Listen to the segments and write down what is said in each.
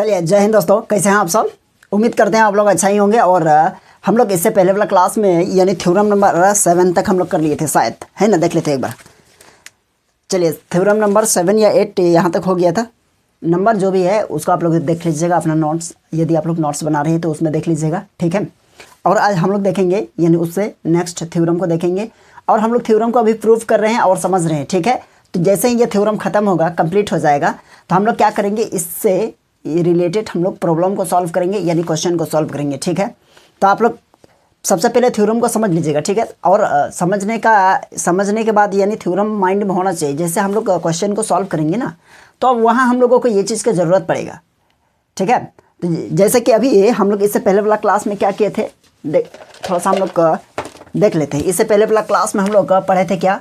चलिए, जय हिंद दोस्तों, कैसे हैं आप सब। उम्मीद करते हैं आप लोग अच्छा ही होंगे। और हम लोग इससे पहले वाला क्लास में यानी थ्योरम नंबर 7 तक हम लोग कर लिए थे शायद, है ना। देख लेते हैं एक बार। चलिए, थ्योरम नंबर 7 या 8 यहाँ तक हो गया था। नंबर जो भी है उसको आप लोग देख लीजिएगा अपना नोट्स, यदि आप लोग नोट्स बना रहे हैं तो उसमें देख लीजिएगा, ठीक है। और आज हम लोग देखेंगे यानी उससे नेक्स्ट थ्योरम को देखेंगे। और हम लोग थ्योरम को अभी प्रूव कर रहे हैं और समझ रहे हैं, ठीक है। तो जैसे ही ये थ्योरम ख़त्म होगा, कंप्लीट हो जाएगा, तो हम लोग क्या करेंगे, इससे रिलेटेड हम लोग प्रॉब्लम को सॉल्व करेंगे यानी क्वेश्चन को सॉल्व करेंगे, ठीक है। तो आप लोग सबसे पहले थ्योरम को समझ लीजिएगा, ठीक है। और समझने के बाद यानी थ्योरम माइंड में होना चाहिए। जैसे हम लोग क्वेश्चन को सॉल्व करेंगे ना, तो अब वहाँ हम लोगों को ये चीज़ की ज़रूरत पड़ेगा, ठीक है। तो जैसे कि अभी हम लोग इससे पहले वाला क्लास में क्या किए थे, थोड़ा सा हम लोग देख लेते हैं। इससे पहले वाला क्लास में हम लोग पढ़े थे क्या,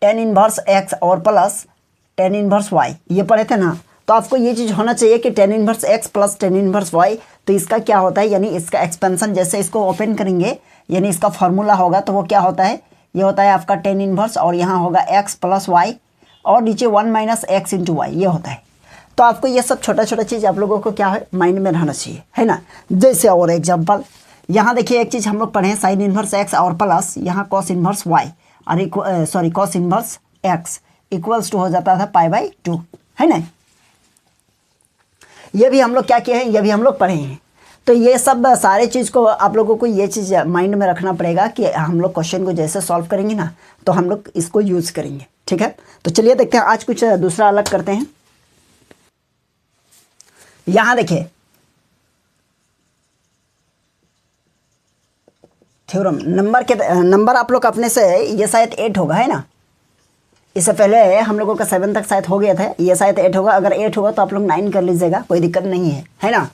tan इनवर्स x और प्लस tan इनवर्स y, ये पढ़े थे ना। तो आपको ये चीज़ होना चाहिए कि tan inverse x plus tan inverse y, तो इसका क्या होता है, यानी इसका एक्सपेंशन जैसे इसको ओपन करेंगे यानी इसका फार्मूला होगा, तो वो क्या होता है, ये होता है आपका tan इनवर्स और यहाँ होगा x प्लस y और नीचे 1 माइनस x इंटू वाई, ये होता है। तो आपको ये सब छोटा छोटा चीज़ आप लोगों को क्या है, माइंड में रहना चाहिए, है ना। जैसे और एग्जाम्पल यहाँ देखिए, एक चीज़ हम लोग पढ़े हैं साइन इनवर्स x और प्लस यहाँ कॉस इनवर्स y और cos inverse x equals to हो जाता था π/2, है ना। ये भी हम लोग क्या किए हैं, ये भी हम लोग पढ़े हैं। तो ये सब सारे चीज़ को आप लोगों को ये चीज़ माइंड में रखना पड़ेगा कि हम लोग क्वेश्चन को जैसे सॉल्व करेंगे ना, तो हम लोग इसको यूज़ करेंगे, ठीक है। तो चलिए देखते हैं, आज कुछ दूसरा अलग करते हैं। यहाँ देखिए थ्योरम नंबर आप लोग अपने से, ये शायद 8 होगा, है ना। इससे पहले हम लोगों का 7 तक शायद हो गया था, ये शायद 8 होगा। अगर 8 होगा तो आप लोग 9 कर लीजिएगा, कोई दिक्कत नहीं है ना।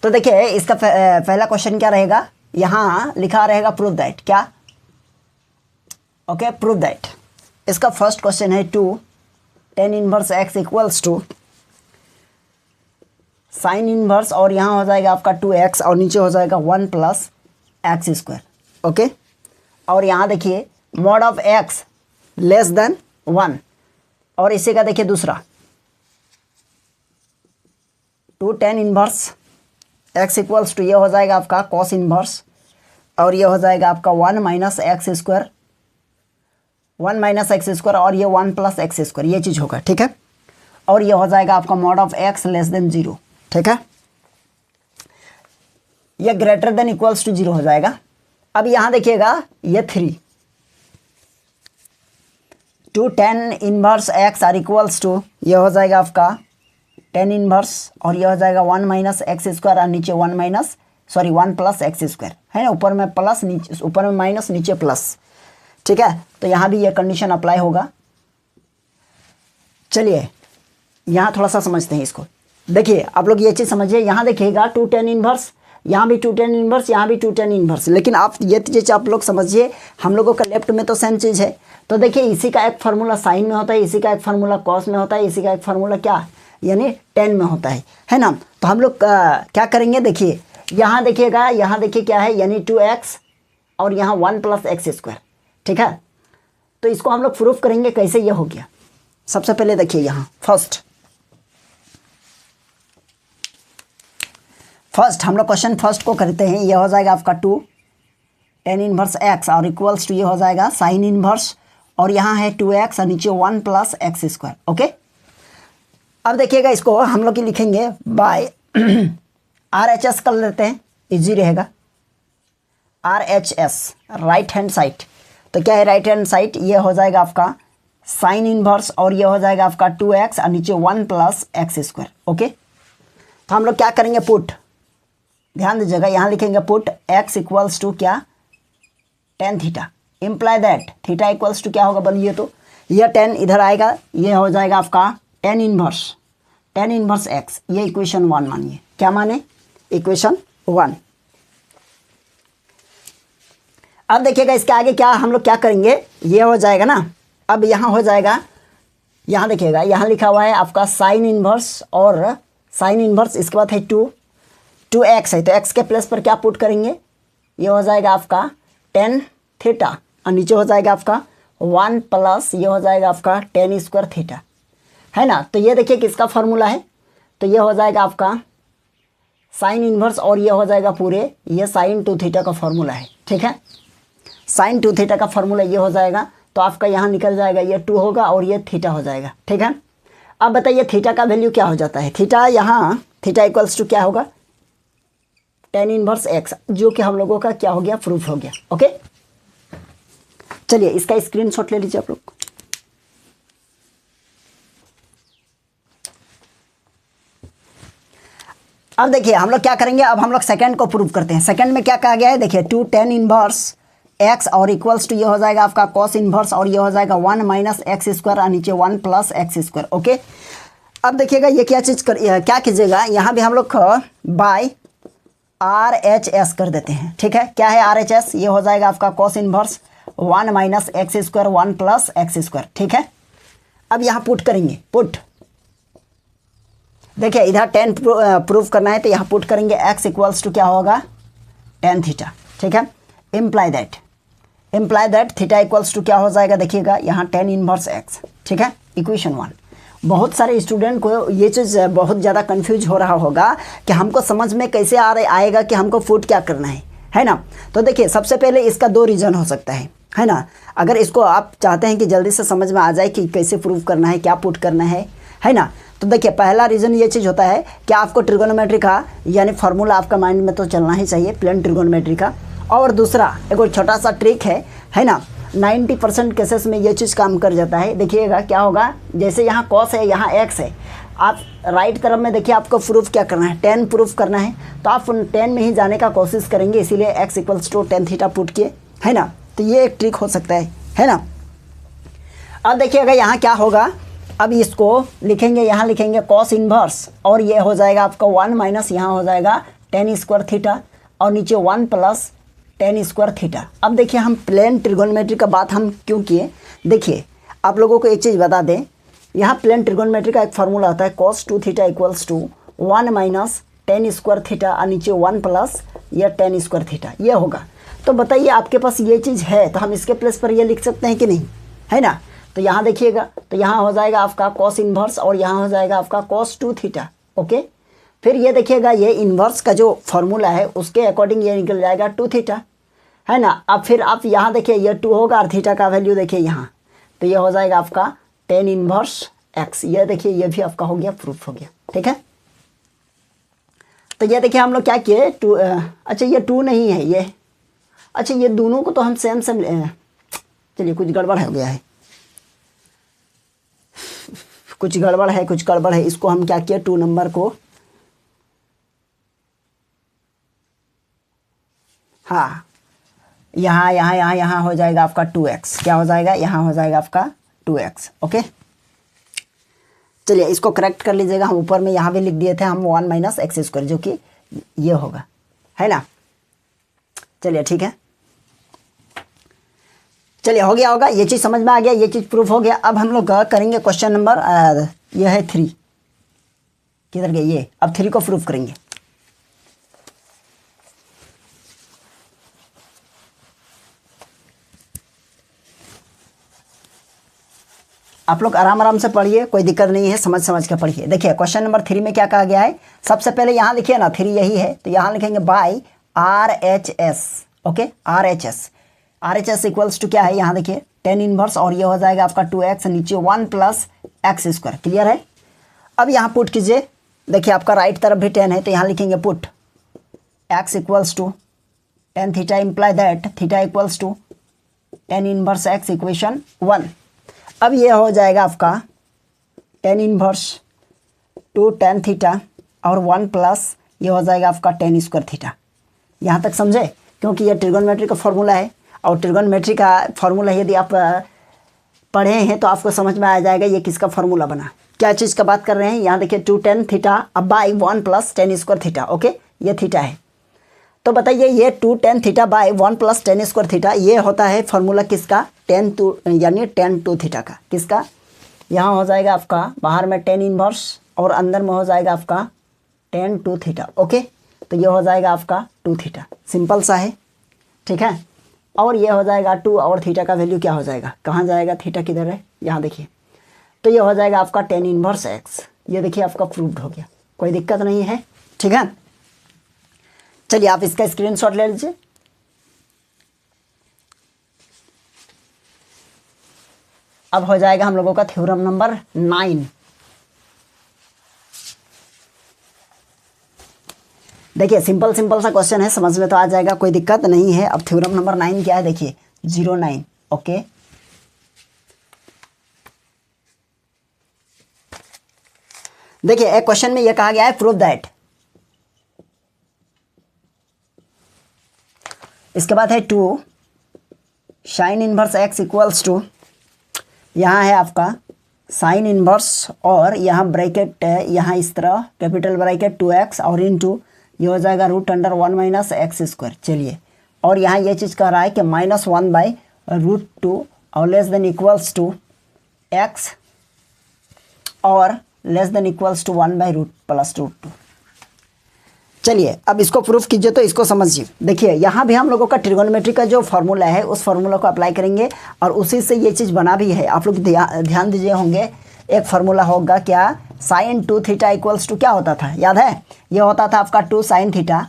तो देखिए इसका पहला क्वेश्चन क्या रहेगा, यहाँ लिखा रहेगा प्रूव दैट, क्या, ओके, प्रूव दैट। इसका फर्स्ट क्वेश्चन है 2 tan inverse x equals to sine inverse और यहाँ हो जाएगा आपका 2x और नीचे हो जाएगा 1 प्लस एक्स स्क्वायर, ओके। और यहाँ देखिए mod of x less than 1 और इसी का देखिए दूसरा 2 tan inverse x equals to, ये हो जाएगा आपका कॉस इनवर्स और ये हो जाएगा आपका 1 minus x square, 1 minus x square और ये 1 प्लस एक्स स्क्वायर, ये चीज़ होगा, ठीक है। और ये हो जाएगा आपका mod of x less then 0, ठीक है। ये ग्रेटर देन इक्वल्स टू 0 हो जाएगा। अब यहाँ देखिएगा ये 2 tan inverse x are equals to, ये हो जाएगा आपका tan इनवर्स और ये हो जाएगा 1 माइनस एक्स स्क्वायर और नीचे 1 प्लस एक्स स्क्वायर, है ना। ऊपर में प्लस, नीचे ऊपर में माइनस, नीचे प्लस, ठीक है। तो यहाँ भी ये कंडीशन अप्लाई होगा। चलिए यहाँ थोड़ा सा समझते हैं इसको। देखिए आप लोग ये चीज़ समझिए, यहाँ देखिएगा 2 tan इनवर्स, यहाँ भी 2 tan इनवर्स, यहाँ भी 2 tan इनवर्स। लेकिन आप ये चीज़ आप लोग समझिए, हम लोगों का लेफ्ट में तो सेम चीज़ है। तो देखिए इसी का एक फार्मूला साइन में होता है, इसी का एक फार्मूला कॉस में होता है, इसी का एक फार्मूला क्या यानी tan में होता है ना। तो हम लोग क्या करेंगे, देखिए यहाँ देखिएगा, यहाँ देखिए क्या है, यानी 2x और यहाँ 1 प्लस एक्स स्क्वायर, ठीक है। तो इसको हम लोग प्रूफ करेंगे, कैसे ये हो गया। सबसे पहले देखिए यहाँ फर्स्ट हम लोग क्वेश्चन फर्स्ट को करते हैं। ये हो जाएगा आपका 2 tan इनवर्स x और इक्वल्स टू, ये हो जाएगा साइन इनवर्स और यहाँ है 2x और नीचे 1 प्लस एक्स स्क्वायर, ओके। अब देखिएगा इसको हम लोग लिखेंगे बाय RHS कर लेते हैं, इजी रहेगा। RHS राइट हैंड साइड, तो क्या है राइट हैंड साइड, ये हो जाएगा आपका साइन इनवर्स और ये हो जाएगा आपका 2x और नीचे 1 प्लस एक्स स्क्वायर, ओके। तो हम लोग क्या करेंगे, पुट, ध्यान दीजिएगा, यहाँ लिखेंगे पुट x इक्वल्स टू क्या, tan theta, imply that theta equals to क्या होगा बोलिए, तो ये tan इधर आएगा, ये हो जाएगा आपका tan इनवर्स x, ये इक्वेशन 1 मानिए, क्या माने, इक्वेशन 1। अब देखिएगा इसके आगे क्या हम लोग क्या करेंगे, ये हो जाएगा ना। अब यहाँ हो जाएगा, यहाँ देखिएगा, यहाँ लिखा हुआ है आपका साइन इनवर्स और साइन इनवर्स, इसके बाद है 2x है, तो x के प्लेस पर क्या पुट करेंगे, ये हो जाएगा आपका tan थीटा और नीचे हो जाएगा आपका 1 प्लस, ये हो जाएगा आपका tan स्क्वायर थीटा, है ना। तो ये देखिए किसका फार्मूला है, तो ये हो जाएगा आपका साइन इन्वर्स और ये हो जाएगा पूरे, ये साइन 2 थीटा का फॉर्मूला है, ठीक है। साइन 2 थीटा का फॉर्मूला ये हो जाएगा, तो आपका यहाँ निकल जाएगा, ये 2 होगा और ये थीटा हो जाएगा, ठीक है। अब बताइए थीटा का वैल्यू क्या हो जाता है। थीटा यहाँ थीटा इक्वल्स टू क्या होगा, tan इनवर्स x, जो कि हम लोगों का क्या हो गया, प्रूफ हो गया। ओके, चलिए इसका स्क्रीनशॉट ले लीजिए आप लोग। अब देखिए हम लोग क्या करेंगे, अब हम लोग सेकंड को प्रूव करते हैं। सेकंड में क्या कहा गया है, देखिए 2 tan इनवर्स x और इक्वल्स टू ये हो जाएगा आपका cos इनवर्स और ये हो जाएगा 1 माइनस एक्स स्क्वायर और नीचे 1 प्लस एक्स स्क्वायर। ओके, अब देखिएगा ये क्या चीज़ क्या कीजिएगा, यहाँ भी हम लोग बाय RHS कर देते हैं, ठीक है। क्या है RHS, ये हो जाएगा आपका cos inverse 1 minus x square 1 plus x square, ठीक है। अब यहाँ पुट करेंगे, पुट देखिए इधर tan प्रूफ करना है तो यहाँ पुट करेंगे x इक्वल्स टू क्या होगा, tan थीटा, ठीक है। Imply that theta equals to क्या हो जाएगा, देखिएगा यहाँ tan इनवर्स x, ठीक है, इक्वेशन 1। बहुत सारे स्टूडेंट को ये चीज़ बहुत ज़्यादा कंफ्यूज हो रहा होगा कि हमको समझ में कैसे आएगा कि हमको पुट क्या करना है ना। तो देखिए सबसे पहले इसका 2 रीज़न हो सकता है ना। अगर इसको आप चाहते हैं कि जल्दी से समझ में आ जाए कि कैसे प्रूव करना है, क्या पुट करना है ना। तो देखिए पहला रीज़न ये चीज़ होता है कि आपको ट्रिगोनोमेट्री का यानी फार्मूला आपका माइंड में तो चलना ही चाहिए, प्लेन ट्रिगोनोमेट्री का। और दूसरा एक छोटा सा ट्रिक है ना, 90% केसेस में ये चीज़ काम कर जाता है। देखिएगा क्या होगा, जैसे यहाँ cos है, यहाँ x है, आप राइट तरफ में देखिए आपको प्रूफ क्या करना है, tan प्रूफ करना है, तो आप tan में ही जाने का कोशिश करेंगे, इसीलिए x equals to tan theta put किए, है ना। तो ये एक ट्रिक हो सकता है ना। अब देखिएगा यहाँ क्या होगा, अब इसको लिखेंगे, यहाँ लिखेंगे cos इनवर्स और ये हो जाएगा आपका 1 माइनस यहाँ हो जाएगा tan स्क्वायर थीटा और नीचे 1 प्लस tan स्क्वायर थीटा। अब देखिए हम प्लेन ट्रिगोनोमेट्री का बात हम क्यों किए, देखिए आप लोगों को एक चीज़ बता दें, यहाँ प्लेन ट्रिगोनोमेट्री का एक फार्मूला होता है cos 2 theta equals to 1 minus tan square theta और नीचे 1 प्लस या tan स्क्वायर थीटा, ये होगा। तो बताइए आपके पास ये चीज़ है तो हम इसके प्लेस पर ये लिख सकते हैं कि नहीं, है ना। तो यहाँ देखिएगा, तो यहाँ हो जाएगा आपका cos इन्वर्स और यहाँ हो जाएगा आपका cos 2 थीटा। ओके, फिर ये देखिएगा ये इन्वर्स का जो फॉर्मूला है उसके अकॉर्डिंग ये निकल जाएगा 2 थीटा, है ना। अब फिर आप यहाँ देखिए ये 2 होगा और थीटा का वैल्यू देखिए यहाँ, तो ये हो जाएगा आपका tan इन्वर्स x। ये देखिए ये भी आपका हो गया, प्रूफ हो गया, ठीक है। तो ये देखिए हम लोग क्या किए, 2 अच्छा ये 2 नहीं है ये, अच्छा ये दोनों को तो हम सेम चलिए कुछ गड़बड़ हो गया है, कुछ गड़बड़ है। इसको हम क्या किए, 2 नंबर को, हाँ यहाँ हो जाएगा आपका 2x, क्या हो जाएगा, यहाँ हो जाएगा आपका 2x। ओके, चलिए इसको करेक्ट कर लीजिएगा। हम ऊपर में यहाँ भी लिख दिए थे हम 1 माइनस एक्स स्क्वायर, जो कि ये होगा, है ना। चलिए ठीक है, चलिए हो गया होगा, ये चीज़ समझ में आ गया, ये चीज़ प्रूफ हो गया। अब हम लोग करेंगे क्वेश्चन नंबर ये है 3, किधर गए ये, अब 3 को प्रूफ करेंगे। आप लोग आराम से पढ़िए, कोई दिक्कत नहीं है, समझ के पढ़िए। देखिए क्वेश्चन नंबर 3 में क्या कहा गया है, सबसे पहले यहाँ लिखिए ना, 3 यही है, तो यहाँ लिखेंगे by RHS। Okay, RHS equals to क्या है, यहाँ देखिए tan इनवर्स और ये हो जाएगा आपका 2x नीचे 1 प्लस एक्स स्क्वायर, क्लियर है। अब यहाँ पुट कीजिए, देखिए आपका राइट तरफ भी tan है, तो यहाँ लिखेंगे put x equals to tan theta, imply that theta equals to tan inverse x, equation 1। अब ये हो जाएगा आपका tan इनवर्स 2 tan थीटा और 1 प्लस ये हो जाएगा आपका tan स्क्वायर थीटा। यहाँ तक समझे, क्योंकि ये ट्रिगोनोमेट्री का फॉर्मूला है और ट्रिगोनोमेट्री का फॉर्मूला यदि आप पढ़े हैं तो आपको समझ में आ जाएगा ये किसका फॉर्मूला बना, क्या चीज़ का बात कर रहे हैं। यहाँ देखिए 2 tan थीटा अब by 1 plus tan square theta. Okay, ये थीटा है, तो बताइए ये 2 tan theta by 1 plus tan square theta, ये होता है फॉर्मूला किसका, tan 2 यानी tan 2 थीटा का, किसका। यहाँ हो जाएगा आपका बाहर में tan इनवर्स और अंदर में हो जाएगा आपका tan 2 थीटा। ओके, तो ये हो जाएगा आपका 2 थीटा, सिंपल सा है, ठीक है। और ये हो जाएगा 2 और थीटा का वैल्यू क्या हो जाएगा, कहाँ जाएगा, थीटा किधर है, यहाँ देखिए, तो ये हो जाएगा आपका tan इनवर्स x। ये देखिए आपका प्रूव्ड हो गया, कोई दिक्कत नहीं है, ठीक है। चलिए आप इसका स्क्रीनशॉट ले लीजिए। अब हो जाएगा हम लोगों का थ्योरम नंबर 9। देखिए सिंपल सिंपल सा क्वेश्चन है, समझ में तो आ जाएगा, कोई दिक्कत नहीं है। अब थ्योरम नंबर 9 क्या है देखिए, 09। ओके, देखिए एक क्वेश्चन में यह कहा गया है प्रूव दैट, इसके बाद है 2 sine inverse x equals to, यहाँ है आपका साइन इनवर्स और यहाँ ब्रैकेट है, यहाँ इस तरह कैपिटल ब्रैकेट 2x और इनटू ये हो जाएगा √1 माइनस एक्स स्क्वायर। चलिए, और यहाँ ये चीज़ कह रहा है कि -1 बाई √2 और less than equals to x और less than equals to 1 by √+2। चलिए अब इसको प्रूफ कीजिए, तो इसको समझिए। देखिए यहाँ भी हम लोगों का ट्रिगोनोमेट्री का जो फार्मूला है उस फार्मूला को अप्लाई करेंगे और उसी से ये चीज़ बना भी है। आप लोग ध्यान दीजिए होंगे, एक फार्मूला होगा क्या, साइन 2 थीटा इक्वल्स टू क्या होता था, याद है, ये होता था आपका 2 साइन थीटा,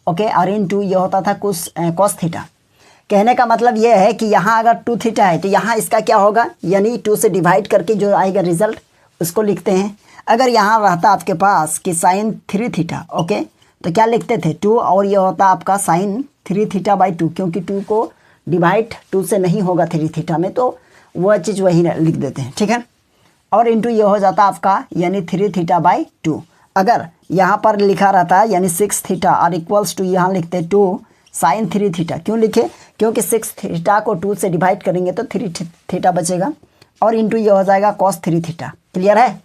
ओके, और इन 2 ये होता था कॉस थीटा। कहने का मतलब ये है कि यहाँ अगर 2 थीटा है तो यहाँ इसका क्या होगा, यानी 2 से डिवाइड करके जो आएगा रिजल्ट उसको लिखते हैं। अगर यहाँ रहता आपके पास कि साइन 3 थीटा, ओके, तो क्या लिखते थे 2 और ये होता आपका साइन 3 थीटा बाई 2, क्योंकि 2 को डिवाइड 2 से नहीं होगा 3 थीटा में, तो वह चीज़ वही लिख देते हैं, ठीक है। और इंटू ये हो जाता आपका यानी 3 थीटा बाई 2। अगर यहाँ पर लिखा रहता है यानी 6 थीटा और इक्वल्स टू यहाँ लिखते 2 साइन 3 थीटा, क्यों लिखे, क्योंकि 6 थीटा को 2 से डिवाइड करेंगे तो 3 थीटा बचेगा और इंटू ये हो जाएगा कॉस 3 थीटा। क्लियर है,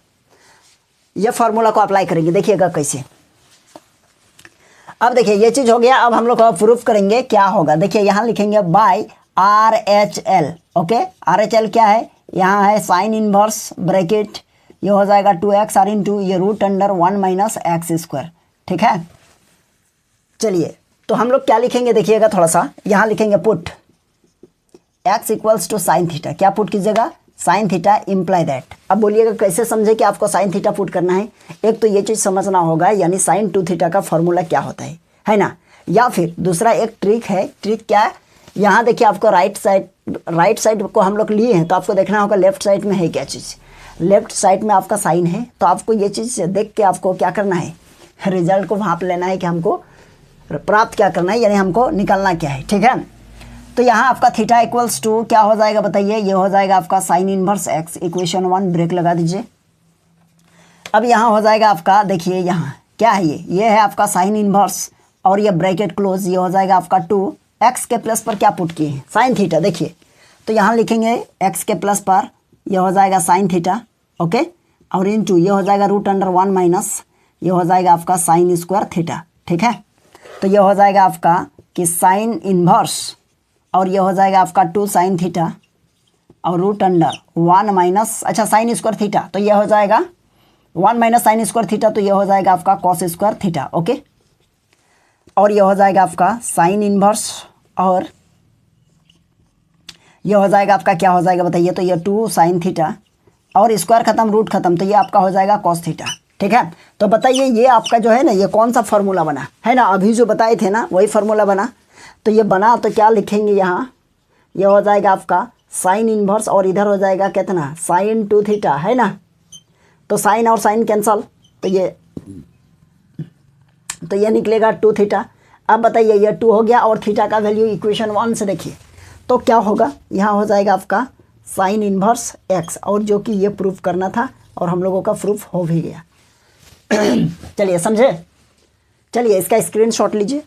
ये फार्मूला को अप्लाई करेंगे, देखिएगा कैसे। अब देखिए ये चीज़ हो गया, अब हम लोग प्रूफ करेंगे क्या होगा। देखिए यहाँ लिखेंगे बाय RHL, ओके, RHL क्या है, यहाँ है साइन इनवर्स ब्रैकेट, ये हो जाएगा 2x और इंटू ये √1 माइनस एक्स स्क्वायर, ठीक है। चलिए तो हम लोग क्या लिखेंगे देखिएगा, थोड़ा सा यहाँ लिखेंगे put x equals to sine theta, क्या पुट कीजिएगा, साइन थीटा इम्प्लाई दैट। अब बोलिएगा कैसे समझे कि आपको साइन थीटा पुट करना है। एक तो ये चीज़ समझना होगा यानी साइन 2 थीटा का फॉर्मूला क्या होता है ना। या फिर दूसरा एक ट्रिक है, ट्रिक क्या है, यहाँ देखिए आपको राइट साइड को हम लोग लिए हैं तो आपको देखना होगा लेफ्ट साइड में है क्या चीज़, लेफ्ट साइड में आपका साइन है, तो आपको ये चीज़ देख के आपको क्या करना है, रिजल्ट को भाप लेना है कि हमको प्राप्त क्या करना है, यानी हमको निकलना क्या है, ठीक है। तो यहाँ आपका थीटा इक्वल्स टू क्या हो जाएगा बताइए, ये हो जाएगा आपका sine inverse x, equation 1 break लगा दीजिए। अब यहाँ हो जाएगा आपका, देखिए यहाँ क्या है, ये है आपका साइन इनवर्स और ये ब्रैकेट क्लोज, ये हो जाएगा आपका 2x के प्लस पर क्या पुट किए हैं, साइन थीटा। देखिए तो यहाँ लिखेंगे x के प्लस पर ये हो जाएगा साइन थीटा, ओके, और इनटू ये हो जाएगा √1 माइनस ये हो जाएगा आपका साइन स्क्वायर थीटा, ठीक है। तो ये हो जाएगा आपका कि साइन इनवर्स और ये हो जाएगा आपका 2 साइन थीटा और √1 माइनस, अच्छा साइन स्क्वायर थीटा, तो ये हो जाएगा 1 माइनस साइन स्क्वायर थीटा, तो ये हो जाएगा आपका कॉस स्क्वायर थीटा, ओके। और ये हो जाएगा आपका साइन इनवर्स और ये हो जाएगा आपका क्या हो जाएगा बताइए, तो ये 2 साइन थीटा और स्क्वायर खत्म रूट खत्म, तो ये आपका हो जाएगा कॉस थीटा, ठीक है। तो बताइए ये आपका जो है ना ये कौन सा फार्मूला बना है ना, अभी जो बताए थे ना वही फार्मूला बना। तो ये बना तो क्या लिखेंगे यहाँ, ये हो जाएगा आपका साइन इनवर्स और इधर हो जाएगा कितना साइन 2 थीटा, है ना। तो साइन और साइन कैंसल, तो ये निकलेगा 2 थीटा। अब बताइए ये 2 हो गया और थीटा का वैल्यू इक्वेशन 1 से देखिए तो क्या होगा, यहाँ हो जाएगा आपका साइन इनवर्स x, और जो कि ये प्रूफ करना था और हम लोगों का प्रूफ हो भी गया। चलिए समझे, चलिए इसका स्क्रीनशॉट लीजिए।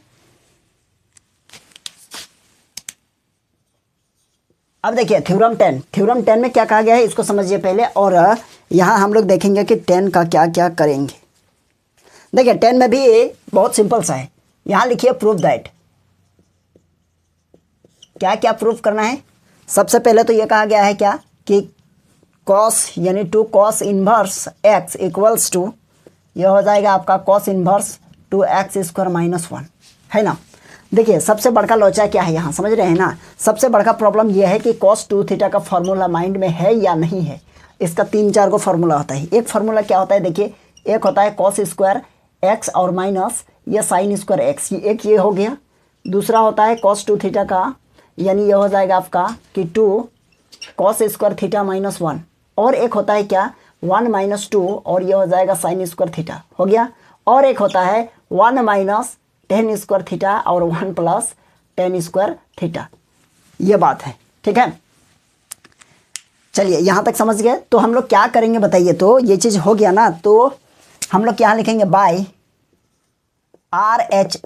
अब देखिए थ्योरम 10 में क्या कहा गया है इसको समझिए पहले, और यहाँ हम लोग देखेंगे कि 10 का क्या क्या करेंगे। देखिए 10 में भी बहुत सिंपल सा है, यहाँ लिखिए प्रूफ दैट, क्या क्या प्रूफ करना है। सबसे पहले तो ये कहा गया है क्या कि कॉस यानी 2 cos inverse x equals to ये हो जाएगा आपका cos inverse 2x square minus 1, है ना। देखिए सबसे बड़का लोचा क्या है यहाँ, समझ रहे हैं ना, सबसे बड़का प्रॉब्लम यह है कि cos 2 थीटा का फार्मूला माइंड में है या नहीं है। इसका 3-4 को फार्मूला होता है। एक फार्मूला क्या होता है देखिए, एक होता है कॉस स्क्वायर एक्स और माइनस ये साइन स्क्वायर एक्स, एक ये हो गया। दूसरा होता है कॉस 2 थीटा का, यानी ये हो जाएगा आपका कि 2 कॉस स्क्वायर थीटा माइनस 1, और एक होता है क्या 1 माइनस 2 और ये हो जाएगा साइन स्क्वायर थीटा, हो गया। और एक होता है 1 माइनस टेन स्क्वायर थीटा और 1 प्लस टेन स्क्वायर थीटा, ये बात है, ठीक है। चलिए यहाँ तक समझ गए। तो हम लोग क्या करेंगे बताइए, तो ये चीज़ हो गया ना, तो हम लोग यहाँ लिखेंगे बाय आर एच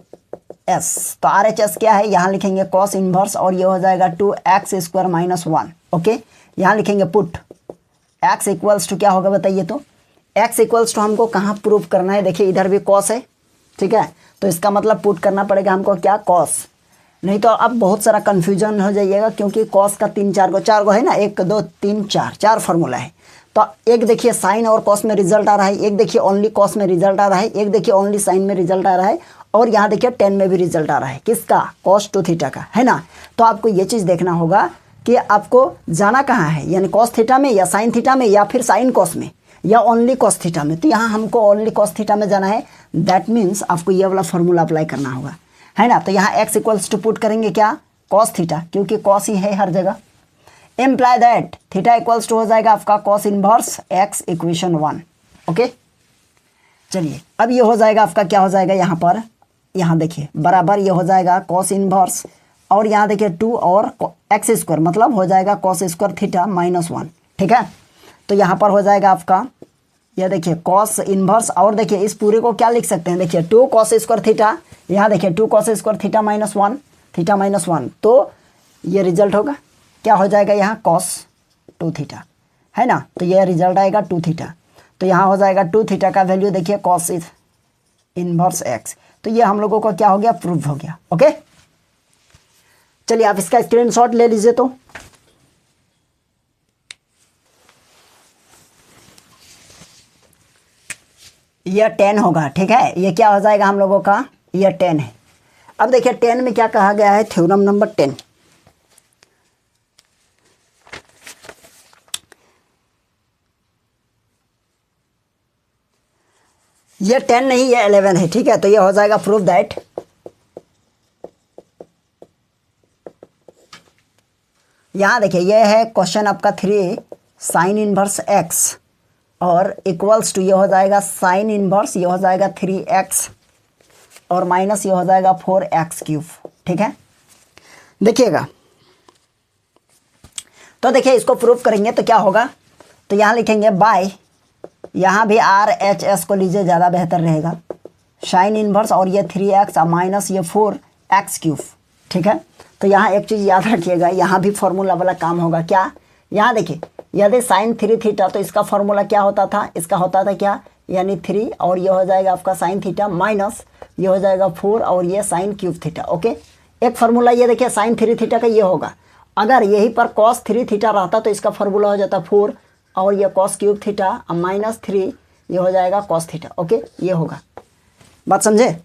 एस। तो आर एच एस क्या है, यहाँ लिखेंगे कॉस इनवर्स और ये हो जाएगा 2x स्क्वायर माइनस 1। ओके, यहाँ लिखेंगे पुट x इक्वल्स टू क्या होगा बताइए, तो x इक्वल्स टू हमको कहाँ प्रूव करना है, देखिए इधर भी कॉस है, ठीक है, तो इसका मतलब पुट करना पड़ेगा हमको क्या कॉस, नहीं तो अब बहुत सारा कन्फ्यूजन हो जाइएगा, क्योंकि कॉस का 4 गो है ना, 1 2 3 4 फार्मूला है। तो एक देखिए साइन और कॉस में रिजल्ट आ रहा है, एक देखिए ओनली कॉस में रिजल्ट आ रहा है, एक देखिए ओनली साइन में रिजल्ट आ रहा है, और यहाँ देखिए टेन में भी रिजल्ट आ रहा है, किसका कॉस 2 थीटा का, है ना। तो आपको ये चीज़ देखना होगा कि आपको जाना कहाँ है, यानी कॉस थीटा में या साइन थीटा में या फिर साइन कॉस में या ओनली कॉस थीटा में। तो यहाँ हमको ओनली कॉस थीटा में जाना है, दैट मीन्स आपको ये वाला फॉर्मूला अप्लाई करना होगा, है ना। तो यहाँ x इक्वल्स टू पुट करेंगे क्या कॉस थीटा, क्योंकि कॉस ही है हर जगह। Imply that theta equals to हो जाएगा आपका cos inverse x equation 1। Okay, चलिए अब ये हो जाएगा आपका क्या हो जाएगा यहाँ पर, यहाँ देखिए बराबर ये हो जाएगा कॉस इनवर्स और यहाँ देखिए 2 और एक्स स्क्वायर, मतलब हो जाएगा कॉस स्क्वायर थीटा माइनस 1, ठीक है। तो यहाँ पर हो जाएगा आपका ये देखिए कॉस इनवर्स, और देखिए इस पूरे को क्या लिख सकते हैं, देखिए 2 कॉस स्क्वायर थीटा, यहाँ देखिए 2 कॉस स्क्वायर थीटा माइनस 1, तो ये रिजल्ट होगा क्या हो जाएगा यहाँ कॉस 2 थीटा, है ना। तो ये रिजल्ट आएगा 2 थीटा, तो यहाँ हो जाएगा 2 थीटा का वैल्यू देखिए कॉस इनवर्स एक्स। तो ये हम लोगों को क्या हो गया प्रूफ हो गया। ओके, चलिए आप इसका स्क्रीनशॉट ले लीजिए। तो ये 10 होगा, ठीक है, ये क्या हो जाएगा हम लोगों का, ये 10 है। अब देखिए 10 में क्या कहा गया है, थ्योरम नंबर 10। ये 10 नहीं, ये 11 है, ठीक है। तो ये हो जाएगा प्रूफ दैट यहाँ देखिए ये है क्वेश्चन आपका 3 साइन इनवर्स एक्स और इक्वल्स टू ये हो जाएगा साइन इनवर्स, ये हो जाएगा 3x और माइनस ये हो जाएगा 4x क्यूब, ठीक है। देखिएगा, तो देखिए इसको प्रूफ करेंगे तो क्या होगा, तो यहाँ लिखेंगे बाय, यहाँ भी आर एच एस को लीजिए, ज़्यादा बेहतर रहेगा, साइन इनवर्स और ये 3x और माइनस ये 4x क्यूब, ठीक है। तो यहाँ एक चीज़ याद रखिएगा, यहाँ भी फॉर्मूला वाला काम होगा क्या, यहाँ देखिए यदि साइन 3 थीटा तो इसका फॉर्मूला क्या होता था, इसका होता था क्या, यानी 3 और ये हो जाएगा आपका साइन थीटा माइनस ये हो जाएगा 4 और ये साइन क्यूब थीटा। ओके, एक फार्मूला ये देखिए साइन 3 थीटा का ये होगा, अगर यहीं पर कॉस 3 थीटा रहता तो इसका फार्मूला हो जाता 4 और ये कॉस क्यूब थीटा माइनस 3 ये हो जाएगा कॉस थीटा। ओके, ये होगा, बात समझे,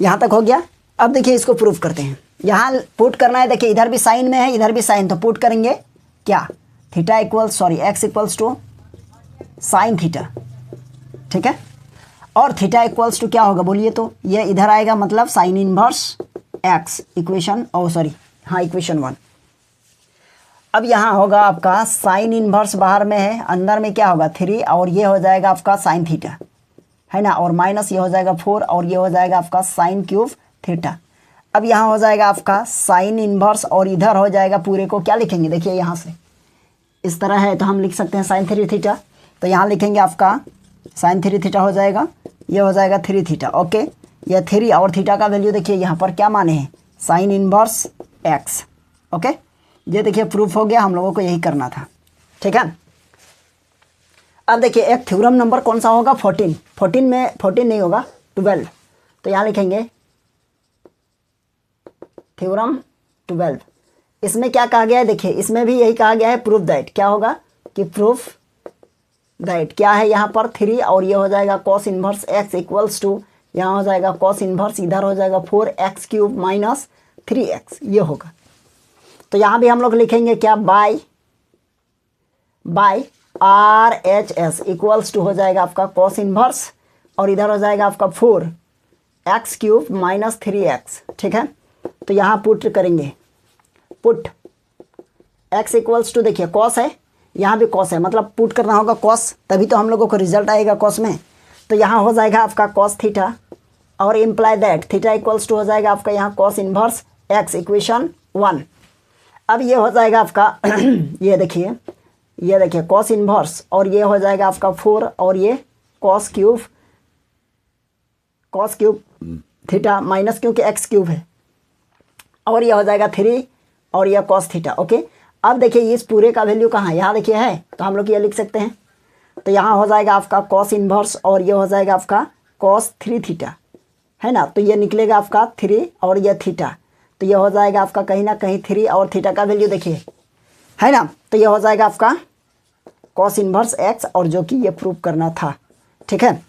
यहाँ तक हो गया। अब देखिए इसको प्रूफ करते हैं, यहाँ पुट करना है, देखिए इधर भी साइन में है इधर भी साइन, तो पुट करेंगे क्या theta equals x equals to sine theta, ठीक है, और थीटा इक्वल्स टू क्या होगा बोलिए, तो ये इधर आएगा मतलब sine inverse x equation equation 1। अब यहाँ होगा आपका साइन इनवर्स बाहर में है, अंदर में क्या होगा 3 और ये हो जाएगा आपका साइन थीटा, है ना, और माइनस ये हो जाएगा 4 और ये हो जाएगा आपका साइन क्यूब थीटा। अब यहाँ हो जाएगा आपका साइन इनवर्स और इधर हो जाएगा पूरे को क्या लिखेंगे, देखिए यहाँ से इस तरह है तो हम लिख सकते हैं साइन 3 थीटा, तो यहाँ लिखेंगे आपका साइन 3 थीटा हो जाएगा, ये हो जाएगा 3 थीटा। ओके, ये 3 और थीटा का वैल्यू देखिए यहाँ पर क्या माने हैं साइन इनवर्स एक्स। ओके, ये देखिए प्रूफ हो गया, हम लोगों को यही करना था, ठीक है। अब देखिए एक थ्योरम नंबर कौन सा होगा 14 में 14 नहीं होगा 12, तो यहाँ लिखेंगे थ्योरम 12। इसमें क्या कहा गया है, देखिए इसमें भी यही कहा गया है प्रूफ दैट, क्या होगा कि प्रूफ दैट क्या है यहाँ पर 3 और ये हो जाएगा cos inverse x equals to यहाँ हो जाएगा कॉस इनवर्स, इधर हो जाएगा 4x क्यूब माइनस 3x, ये होगा। तो यहाँ भी हम लोग लिखेंगे क्या by R H S equals to हो जाएगा आपका कॉस इन्वर्स, और इधर हो जाएगा आपका 4x³ माइनस 3x। ठीक है, तो यहाँ पुट करेंगे, पुट x इक्वल्स टू, देखिए कॉस है, यहाँ भी कॉस है, मतलब पुट करना होगा कॉस, तभी तो हम लोगों को रिजल्ट आएगा कॉस में। तो यहाँ हो जाएगा आपका कॉस थीटा, और imply that theta equals to हो जाएगा आपका यहाँ कॉस इन्वर्स x, इक्वेशन 1। अब ये हो जाएगा आपका ये देखिए कॉस इन्वर्स, और ये हो जाएगा आपका 4, और ये कॉस क्यूब थीटा माइनस, क्योंकि x³ है, और ये हो जाएगा 3, और ये कॉस थीटा। ओके, अब देखिए इस पूरे का वैल्यू कहाँ है, यहाँ देखिए है, तो हम लोग ये लिख सकते हैं। तो यहाँ हो जाएगा आपका कॉस इन्वर्स, और ये हो जाएगा आपका कॉस 3 थीटा, है ना। तो ये निकलेगा आपका 3 और ये थीटा, तो ये हो जाएगा आपका कहीं ना कहीं 3 और थीटा का वैल्यू देखिए, है ना। तो ये हो जाएगा आपका कॉस इन्वर्स x, और जो कि ये प्रूव करना था। ठीक है,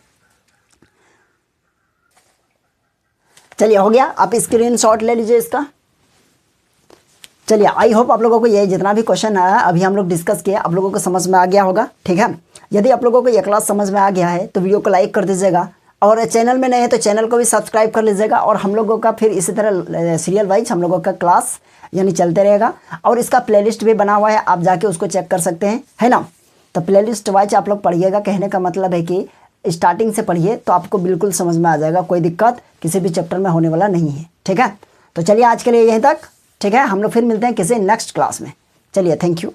चलिए हो गया, आप स्क्रीनशॉट ले लीजिए इसका। चलिए, आई होप आप लोगों को ये जितना भी क्वेश्चन आया अभी हम लोग डिस्कस किया आप लोगों को समझ में आ गया होगा। ठीक है, यदि आप लोगों को ये क्लास समझ में आ गया है तो वीडियो को लाइक कर दीजिएगा, और चैनल में नए हैं तो चैनल को भी सब्सक्राइब कर लीजिएगा। और हम लोगों का फिर इसी तरह सीरियल वाइज हम लोगों का क्लास यानी चलते रहेगा, और इसका प्लेलिस्ट भी बना हुआ है, आप जाके उसको चेक कर सकते हैं, है ना। तो प्लेलिस्ट वाइज आप लोग पढ़िएगा, कहने का मतलब है कि स्टार्टिंग से पढ़िए तो आपको बिल्कुल समझ में आ जाएगा, कोई दिक्कत किसी भी चैप्टर में होने वाला नहीं है। ठीक है, तो चलिए आज के लिए यहीं तक। ठीक है, हम लोग फिर मिलते हैं किसी नेक्स्ट क्लास में। चलिए, थैंक यू।